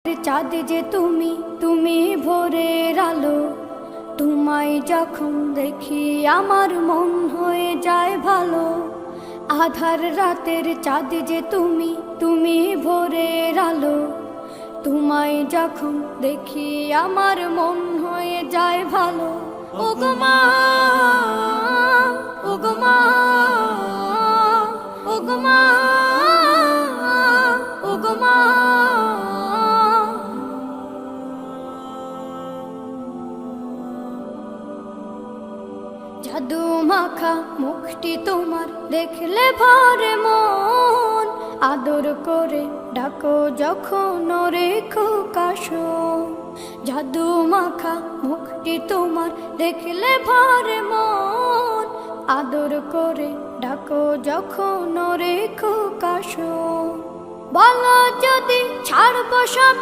চাঁদ যে তুমি, তুমি ভোরের আলো। তোমায় যখন দেখি আমার মন হয়ে যায় ভালো। আধার রাতের চাঁদ যে তুমি, তুমি ভোরের আলো। তোমায় যখন দেখি আমার মন হয়ে যায় ভালো। ওগো মা, ওগো মা, ওগো মা, ওগো মা। জাদু মাখা মুখটি তোমার দেখলে ভরে মন। আদর করে ডাকো যখন রেখো কাশন। জাদু মাখা মুখটি তোমার দেখলে ভরে মন। আদর করে ডাকো যখন রেখো কাশন। বলো যদি ছাড়বো সবই।